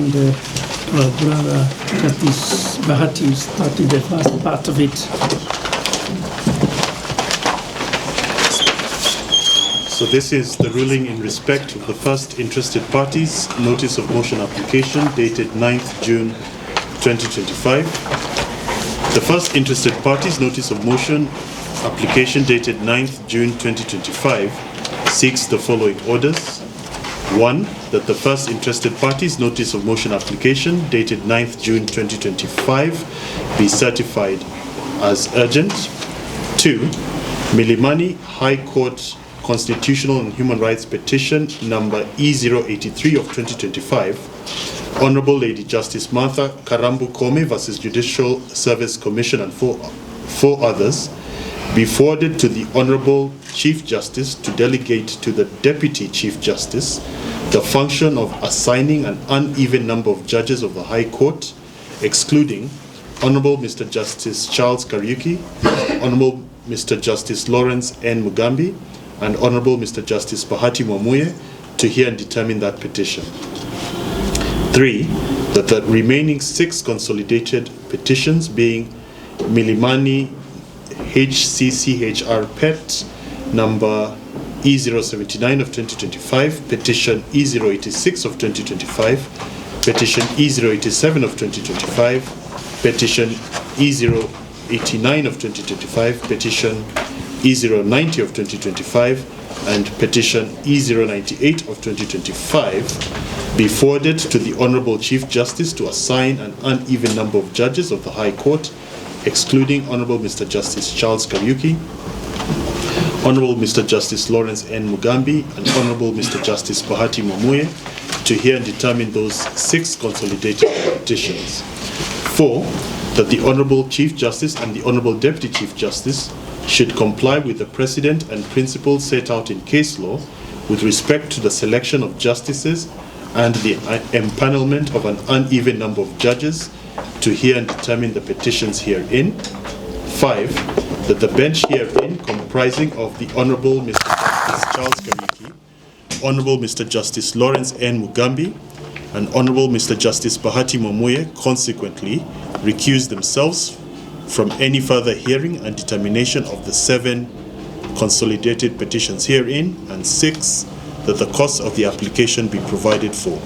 and our brother Justice Bahati started the first part of it. So this is the ruling in respect of the first interested parties notice of motion application dated 9th June 2025. The first interested parties notice of motion application dated 9th June 2025 seeks the following orders. 1. That the first interested parties notice of motion application dated 9th June 2025 be certified as urgent. 2. Milimani High Court Constitutional and Human Rights Petition number E083 of 2025, Honorable Lady Justice Martha Karambu Kome versus Judicial Service Commission and four others, be forwarded to the Honorable Chief Justice to delegate to the Deputy Chief Justice the function of assigning an uneven number of judges of the High Court, excluding Honorable Mr. Justice Charles Kariuki, Honorable Mr. Justice Lawrence N. Mugambi, and Honorable Mr. Justice Bahati Mwamuye to hear and determine that petition. 3. That the remaining 6 consolidated petitions being Milimani HCCHR PET number E079 of 2025, Petition E086 of 2025, Petition E087 of 2025, Petition E089 of 2025, Petition E090 of 2025, and Petition E098 of 2025 be forwarded to the Honorable Chief Justice to assign an uneven number of judges of the High Court, excluding Honorable Mr. Justice Charles Kariuki, Honorable Mr. Justice Lawrence N. Mugambi, and Honorable Mr. Justice Bahati Mwamuye to hear and determine those 6 consolidated petitions. 4. That the Honorable Chief Justice and the Honorable Deputy Chief Justice should comply with the precedent and principles set out in case law with respect to the selection of justices and the empanelment of an uneven number of judges to hear and determine the petitions herein. 5. That the bench herein comprising of the Honorable Mr. Justice Charles Kariuki, Honorable Mr. Justice Lawrence N. Mugambi, and Honorable Mr. Justice Bahati Mwamuye consequently recuse themselves from any further hearing and determination of the 7 consolidated petitions herein, and 6. That the cost of the application be provided for.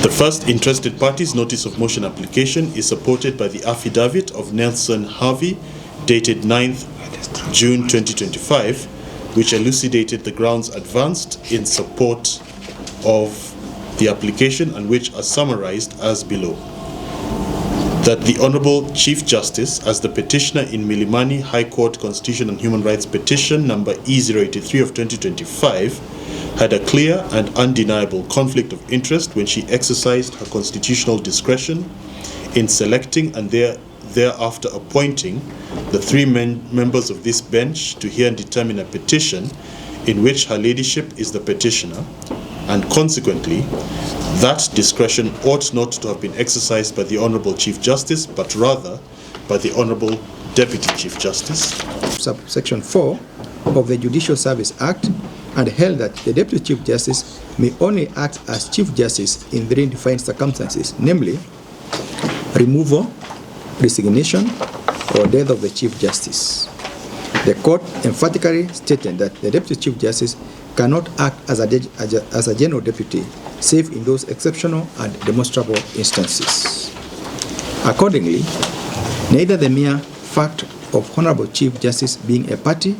The first interested party's notice of motion application is supported by the affidavit of Nelson Harvey, dated 9th June 2025, which elucidated the grounds advanced in support of the application and which are summarized as below. That the Honorable Chief Justice, as the petitioner in Milimani High Court Constitution and Human Rights Petition number E083 of 2025, had a clear and undeniable conflict of interest when she exercised her constitutional discretion in selecting and thereafter appointing the 3 members of this bench to hear and determine a petition in which her ladyship is the petitioner, and consequently, that discretion ought not to have been exercised by the Honorable Chief Justice, but rather by the Honorable Deputy Chief Justice. Subsection 4 of the Judicial Service Act, and held that the Deputy Chief Justice may only act as Chief Justice in 3 defined circumstances, namely removal, resignation, or death of the Chief Justice. The court emphatically stated that the Deputy Chief Justice cannot act as a general deputy, save in those exceptional and demonstrable instances. Accordingly, neither the mere fact of Honorable Chief Justice being a party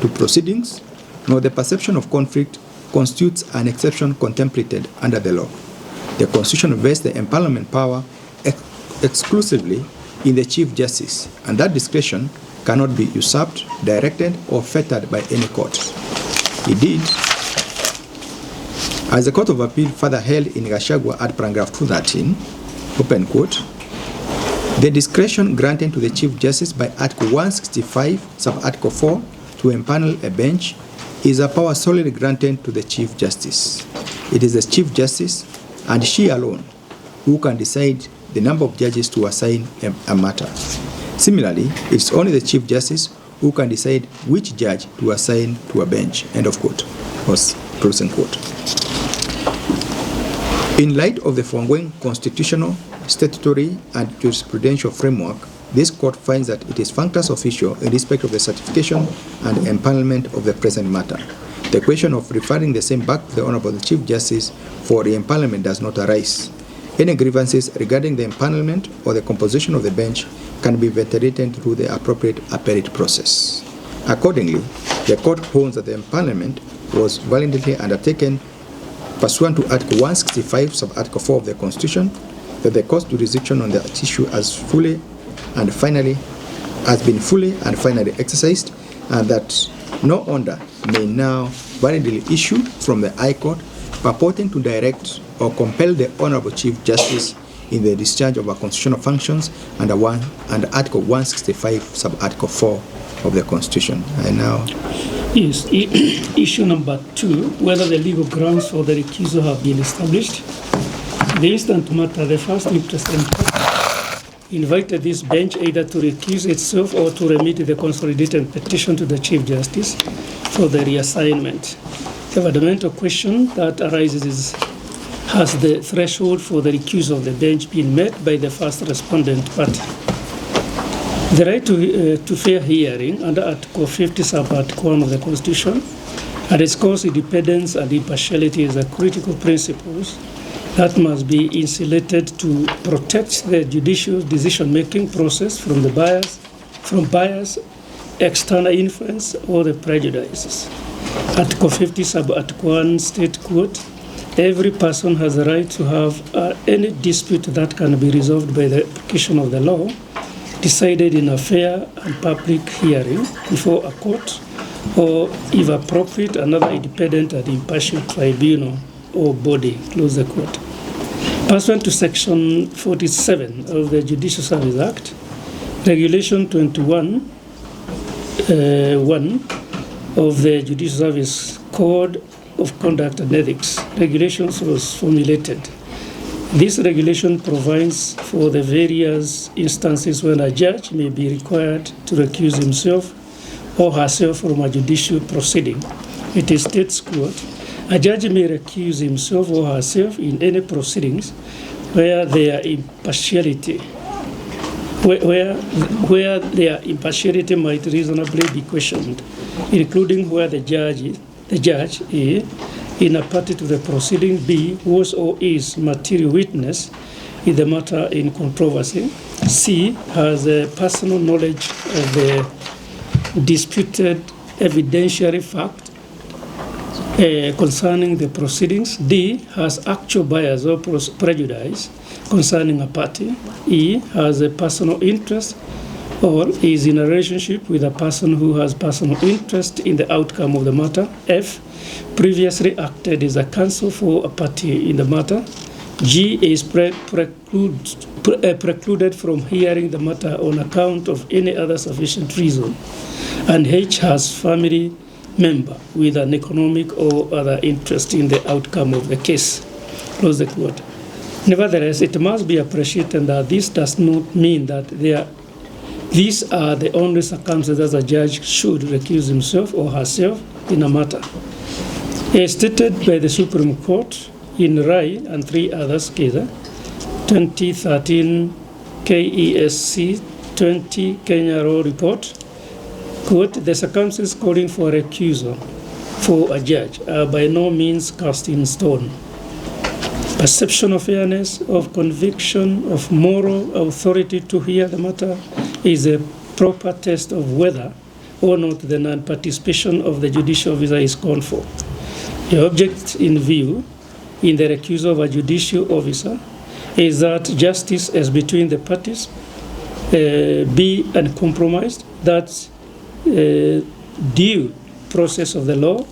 to proceedings nor the perception of conflict constitutes an exception contemplated under the law. The Constitution vests the empowerment power exclusively in the Chief Justice, and that discretion cannot be usurped, directed, or fettered by any court. Indeed, as the Court of Appeal further held in Gachagua at paragraph 213, open quote, the discretion granted to the Chief Justice by Article 165, sub-Article 4, to empanel a bench is a power solely granted to the Chief Justice. It is the Chief Justice, and she alone, who can decide the number of judges to assign a matter. Similarly, it's only the Chief Justice who can decide which judge to assign to a bench. End of quote. Was closing quote. In light of the foregoing constitutional, statutory, and jurisprudential framework, this court finds that it is functus officio in respect of the certification and empanelment of the present matter. The question of referring the same back to the Honorable Chief Justice for the empanelment does not arise. Any grievances regarding the empanelment or the composition of the bench can be ventilated through the appropriate appellate process. Accordingly, the court holds that the empanelment was validly undertaken pursuant to Article 165, Sub-Article 4 of the Constitution, that the court's jurisdiction on the issue has been fully and finally exercised, and that no order may now validly issue from the High Court purporting to direct or compel the Honorable Chief Justice in the discharge of our constitutional functions under Article 165, Sub-Article 4 of the Constitution. And now... Yes, issue number 2, whether the legal grounds for the recusal have been established. The instant matter, the first representant invited this bench either to recuse itself or to remit the consolidated petition to the Chief Justice for the reassignment. The fundamental question that arises is, has the threshold for the recusal of the bench been met by the first respondent party? The right to fair hearing under Article 50, Sub-Article 1 of the Constitution, and its course independence and impartiality is a critical principles that must be insulated to protect the judicial decision-making process from bias, external influence, or the prejudices. Article 50, Sub-Article 1 state, quote, every person has the right to have any dispute that can be resolved by the application of the law, decided in a fair and public hearing before a court, or, if appropriate, another independent and impartial tribunal or body, close the quote. Pursuant to Section 47 of the Judicial Service Act, Regulation 21(1) of the Judicial Service Code of Conduct and Ethics, regulations was formulated. This regulation provides for the various instances when a judge may be required to recuse himself or herself from a judicial proceeding. It states, quote, a judge may recuse himself or herself in any proceedings where their impartiality might reasonably be questioned, including where the judge A, in a party to the proceeding, B, was or is material witness in the matter in controversy, C, has a personal knowledge of the disputed evidentiary fact concerning the proceedings, D, has actual bias or prejudice concerning a party, E, has a personal interest or is in a relationship with a person who has personal interest in the outcome of the matter, F, previously acted as a counsel for a party in the matter, G, is precluded from hearing the matter on account of any other sufficient reason, and H, has family member with an economic or other interest in the outcome of the case. Close the quote. Nevertheless, it must be appreciated that this does not mean that these are the only circumstances a judge should recuse himself or herself in a matter. As stated by the Supreme Court in Rai and 3 others cases, 2013 KESC 20 Kenya Law Report, quote, the circumstances calling for recusal for a judge are by no means cast in stone. Perception of fairness, of conviction, of moral authority to hear the matter is a proper test of whether or not the non-participation of the judicial officer is called for. The object in view in the recusal of a judicial officer is that justice as between the parties be uncompromised, that due process of the law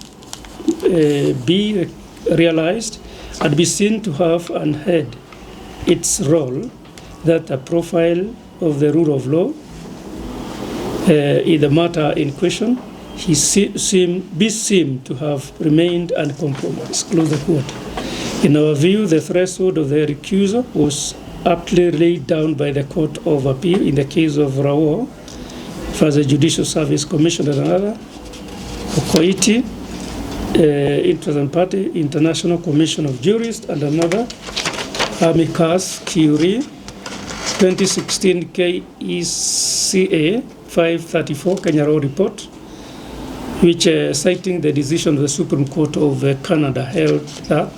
be realized and be seen to have and had its role, that a profile of the rule of law in the matter in question be seen to have remained uncompromised. Close the quote. In our view, the threshold of the recusal was aptly laid down by the Court of Appeal in the case of Rao for the Judicial Service Commission and another, Okoiti interested party, International Commission of Jurists, and another, Amicus Curie, 2016 KECA 534 Kenya Law Report, which citing the decision of the Supreme Court of Canada held that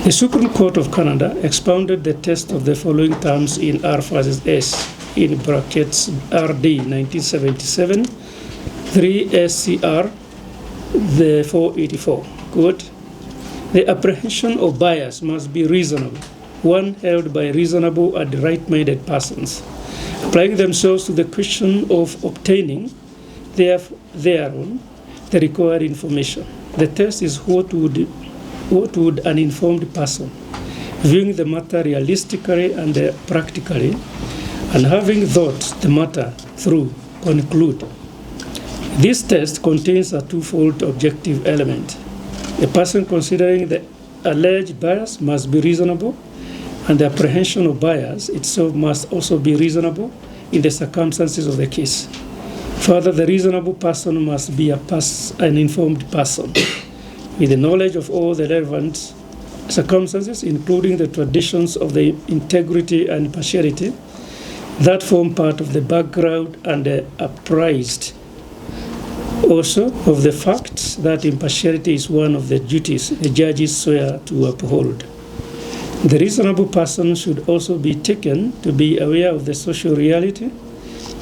the Supreme Court of Canada expounded the test of the following terms in R versus S, in brackets RD 1977, 3 SCR, the 484. Quote, the apprehension of bias must be reasonable, one held by reasonable and right-minded persons, applying themselves to the question of obtaining thereon the required information. The test is what would an informed person, viewing the matter realistically and practically, and having thought the matter through, conclude. This test contains a twofold objective element. The person considering the alleged bias must be reasonable, and the apprehension of bias itself must also be reasonable in the circumstances of the case. Further, the reasonable person must be an informed person with the knowledge of all the relevant circumstances, including the traditions of the integrity and impartiality that form part of the background, and apprised also of the fact that impartiality is one of the duties the judges swear to uphold. The reasonable person should also be taken to be aware of the social reality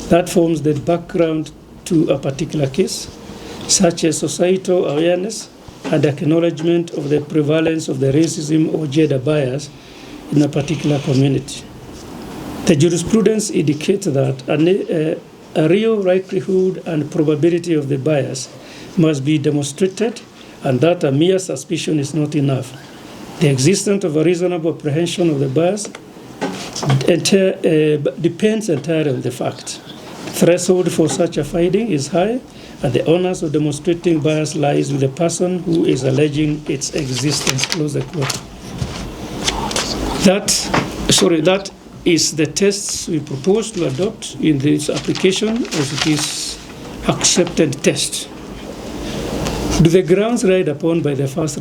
that forms the background to a particular case, such as societal awareness and acknowledgement of the prevalence of the racism or gender bias in a particular community. The jurisprudence indicates that a real likelihood and probability of the bias must be demonstrated, and that a mere suspicion is not enough. The existence of a reasonable apprehension of the bias depends entirely on the fact. The threshold for such a finding is high, and the onus of demonstrating bias lies with the person who is alleging its existence. Close the quote. That is the tests we propose to adopt in this application, as it is accepted test. Do the grounds relied upon by the first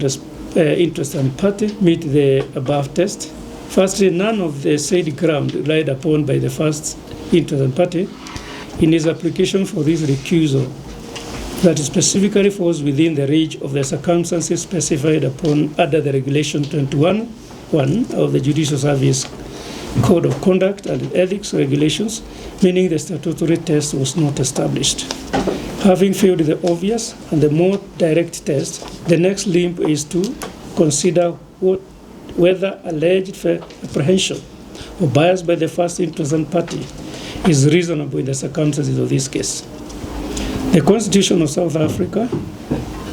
interested party meet the above test? Firstly, none of the said ground relied upon by the first interested party in his application for this recusal that specifically falls within the range of the circumstances specified upon under the Regulation 21(1) of the Judicial Service Code of Conduct and Ethics Regulations, meaning the statutory test was not established. Having failed the obvious and the more direct test, the next limb is to consider whether alleged apprehension or bias by the first interested party is reasonable in the circumstances of this case. The Constitution of South Africa,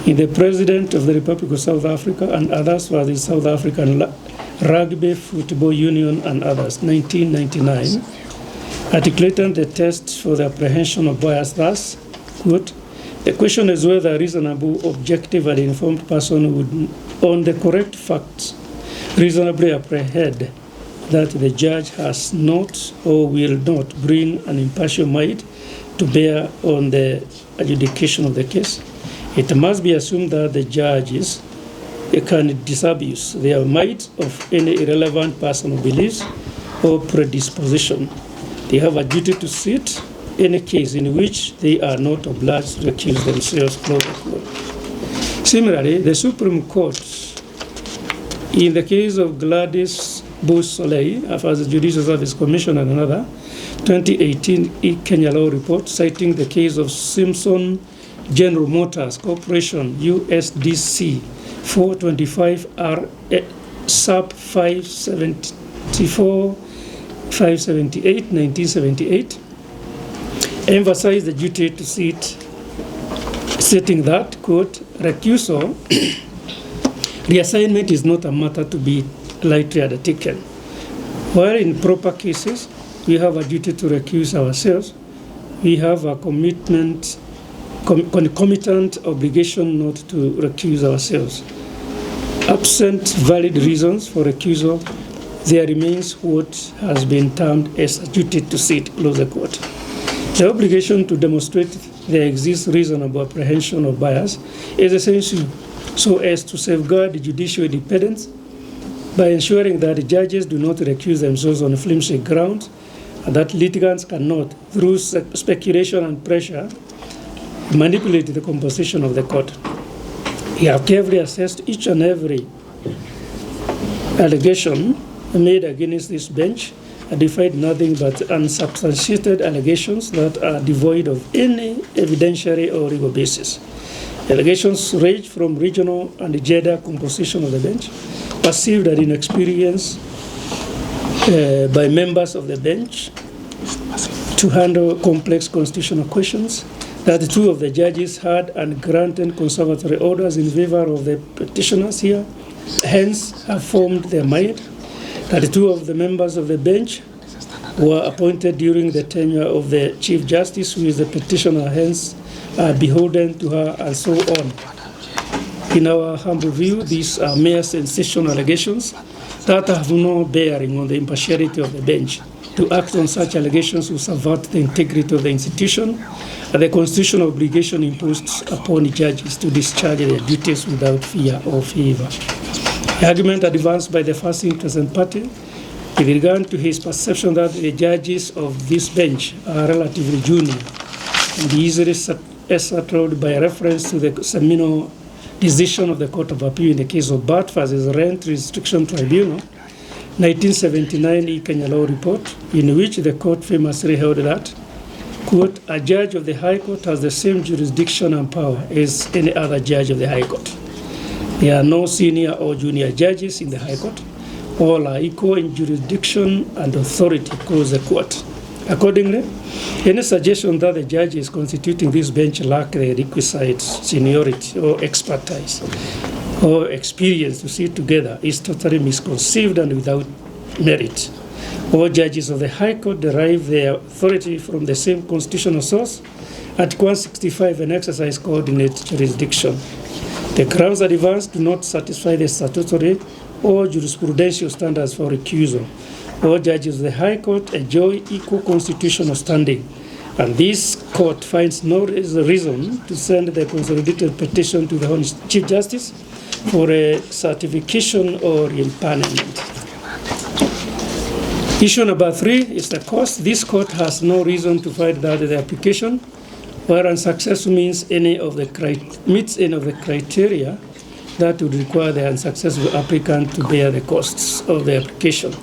in the President of the Republic of South Africa and others for the South African Rugby Football Union and others, 1999, articulated the test for the apprehension of bias thus, quote, the question is whether a reasonable, objective, and informed person would, on the correct facts, reasonably apprehend that the judge has not or will not bring an impartial mind to bear on the adjudication of the case. It must be assumed that the judges can disabuse their might of any irrelevant personal beliefs or predisposition. They have a duty to sit in a case in which they are not obliged to accuse themselves. Similarly, the Supreme Court, in the case of Gladys Bush Soleil, as the Judicial Service Commission and another, 2018 Kenya Law Report, citing the case of Simpson General Motors Corporation, USDC 425 R sub 574 578 1978, emphasized the duty to sit, stating that, quote, recusal reassignment is not a matter to be lightly undertaken. While in proper cases we have a duty to recuse ourselves, we have a concomitant obligation not to recuse ourselves. Absent valid reasons for recusal, there remains what has been termed as a duty to sit, close the quote. The obligation to demonstrate there exists reasonable apprehension of bias is essential so as to safeguard judicial independence by ensuring that judges do not recuse themselves on flimsy grounds and that litigants cannot, through speculation and pressure, manipulate the composition of the court. We have carefully assessed each and every allegation made against this bench and defied nothing but unsubstantiated allegations that are devoid of any evidentiary or legal basis. Allegations range from regional and gender composition of the bench, perceived and inexperience by members of the bench to handle complex constitutional questions, that two of the judges had and granted conservatory orders in favor of the petitioners here, hence have formed their mind, that two of the members of the bench were appointed during the tenure of the Chief Justice, who is the petitioner, hence are beholden to her, and so on. In our humble view, these are mere sensational allegations that have no bearing on the impartiality of the bench. To act on such allegations will subvert the integrity of the institution and the constitutional obligation imposed upon judges to discharge their duties without fear or favor. The argument advanced by the first interested party with regard to his perception that the judges of this bench are relatively junior and easily ascertained by reference to the seminal decision of the Court of Appeal in the case of Bat versus Rent Restriction Tribunal, 1979 Kenya Law Report, in which the court famously held that, quote, a judge of the High Court has the same jurisdiction and power as any other judge of the High Court. There are no senior or junior judges in the High Court. All are equal in jurisdiction and authority, quotes the court. Accordingly, any suggestion that the judges constituting this bench lack the requisite seniority or expertise or experience to sit together is totally misconceived and without merit. All judges of the High Court derive their authority from the same constitutional source, Article 165, and exercise coordinate jurisdiction. The grounds advanced do not satisfy the statutory or jurisprudential standards for recusal. All judges of the High Court enjoy equal constitutional standing, and this court finds no reason to send the consolidated petition to the Honorable Chief Justice for a certification or impanelment. Issue number 3 is the cost. This court has no reason to find that the application, where unsuccessful means meets any of the criteria that would require the unsuccessful applicant to bear the costs of the application.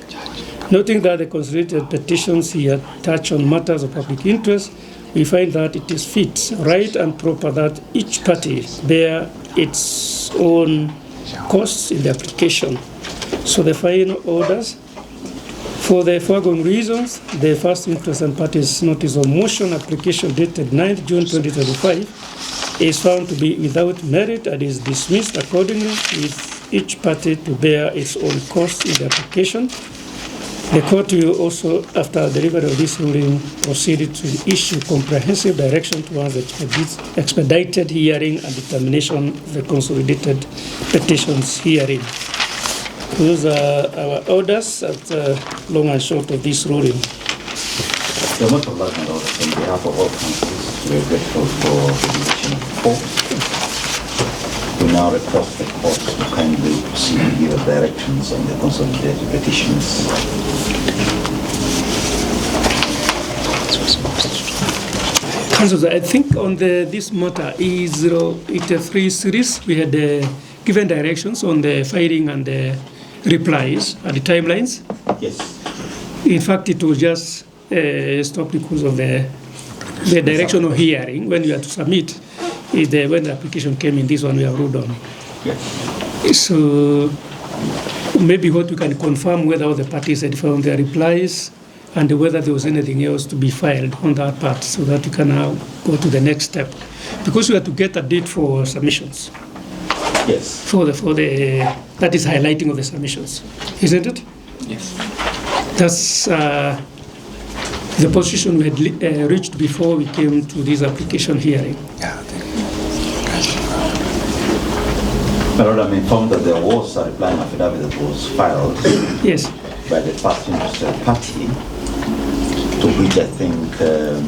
Noting that the consolidated petitions here touch on matters of public interest, we find that it is fit, right, and proper that each party bear its own costs in the application. So the final orders, for the foregoing reasons, the first interested party's notice of motion application dated 9th June 2025 is found to be without merit and is dismissed accordingly, with each party to bear its own costs in the application. The court will also, after delivery of this ruling, proceed to issue comprehensive direction towards the expedited hearing and determination of the consolidated petitions hearing. Those are our orders at long and short of this ruling. The most of that orders, on behalf of all councils, we are grateful for the decision of 4. We now request the court to kindly proceed and give us directions on the consolidated petitions. Councillors, I think on this matter E083 series, we had given directions on the filing and the replies and the timelines. Yes. In fact, it was just stopped because of the direction of hearing when you had to submit. When the application came in, this one we have ruled on. Yes. So maybe what we can confirm whether all the parties had found their replies and whether there was anything else to be filed on that part, so that we can now go to the next step. Because we have to get a date for submissions. Yes. For the that is highlighting of the submissions, isn't it? Yes. That's the position we had reached before we came to this application hearing. My Lord, I'm informed that there was a reply affidavit that was filed Yes. by the first interested party to which I think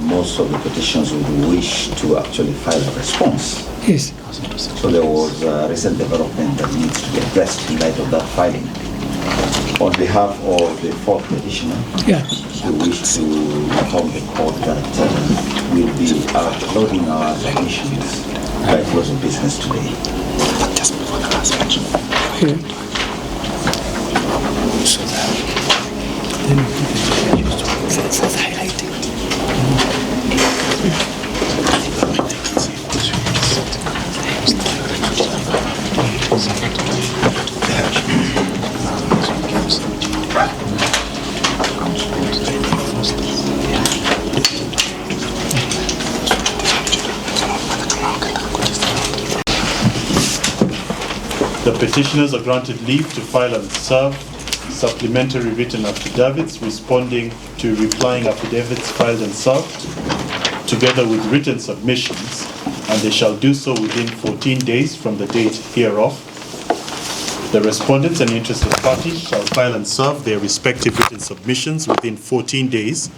most of the petitions would wish to actually file a response. Yes. So there was a recent development that needs to be addressed in light of that filing. On behalf of the fourth petitioner, Yeah. we wish to inform the court that we'll be uploading our submissions by close of business today. Just before the last section. Okay. So that then we used for the highlighting. The petitioners are granted leave to file and serve supplementary written affidavits responding to replying affidavits filed and served, together with written submissions, and they shall do so within 14 days from the date hereof. The respondents and interested parties shall file and serve their respective written submissions within 14 days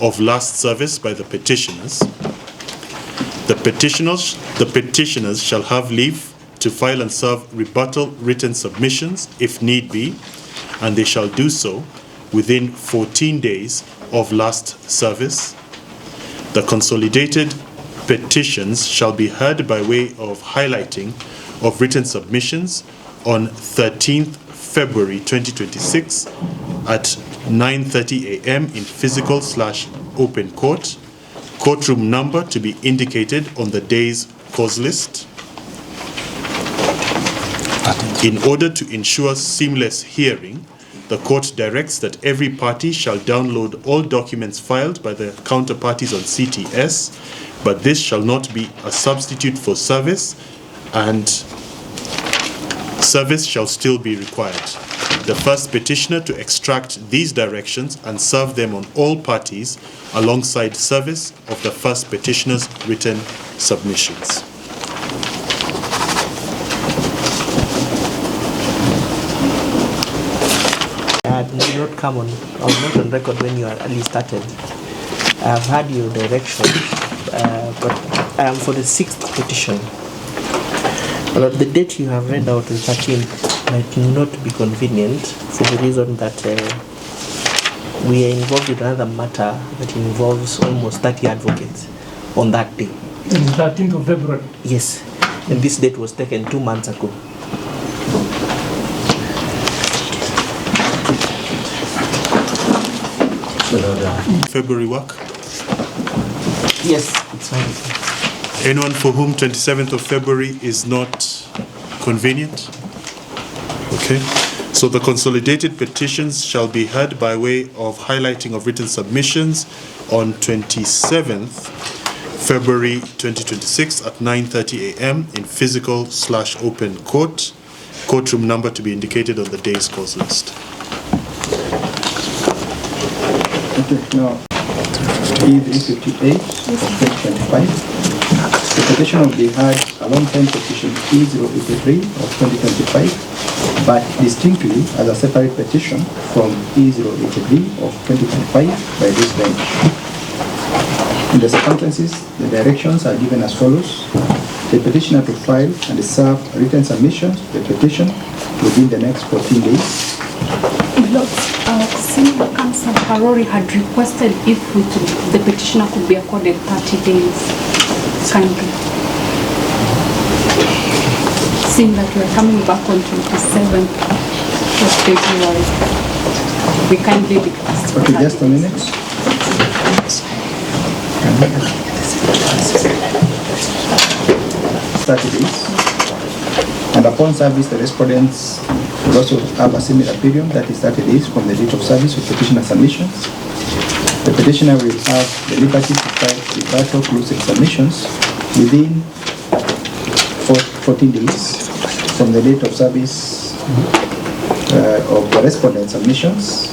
of last service by the petitioners. The petitioners shall have leave to file and serve rebuttal written submissions if need be, and they shall do so within 14 days of last service. The consolidated petitions shall be heard by way of highlighting of written submissions on 13th February 2026 at 9:30 a.m. in physical/open court. Courtroom number to be indicated on the day's cause list. In order to ensure seamless hearing, the court directs that every party shall download all documents filed by the counterparties on CTS, but this shall not be a substitute for service, and service shall still be required. The first petitioner to extract these directions and serve them on all parties alongside service of the first petitioner's written submissions. Did not come on. I was not on record when you early started. I have had your direction, but I am for the sixth petition. But the date you have read out, the 13th, might not be convenient for the reason that we are involved in another matter that involves almost 30 advocates on that day. It is 13th of February. Yes, and this date was taken 2 months ago. February work? Yes, it's fine. Anyone for whom 27th of February is not convenient? Okay. So the consolidated petitions shall be heard by way of highlighting of written submissions on 27th February 2026 at 9:30 a.m. in physical/open court. Courtroom number to be indicated on the day's cause list. Okay, now, E358 of 2025. The petition will be heard alongside petition E083 of 2025, but distinctly as a separate petition from E083 of 2025 by this bench. In the circumstances, the directions are given as follows. The petitioner to file and serve written submissions to the petition within the next 14 days. Senior Counsel Harori had requested if the petitioner could be accorded 30 days. Kindly. Seeing that we're coming back on 27th of February, we kindly request. Okay, just a minute. 30 days. And upon service, the respondents will also have a similar period, that is 30 days from the date of service of petitioner submissions. The petitioner will have the liberty to file rebuttal closing submissions within 14 days from the date of service of the respondent submissions.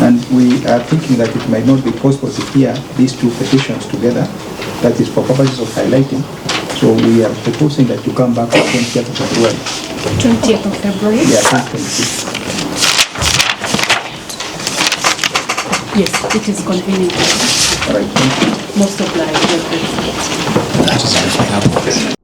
And we are thinking that it might not be possible to hear these two petitions together, that is for purposes of highlighting. So we are proposing that you come back on 20th of February. 20th of February? Yeah, 2026. Yes, it is convenient. All right, thank you. Most obliged. That is if I have.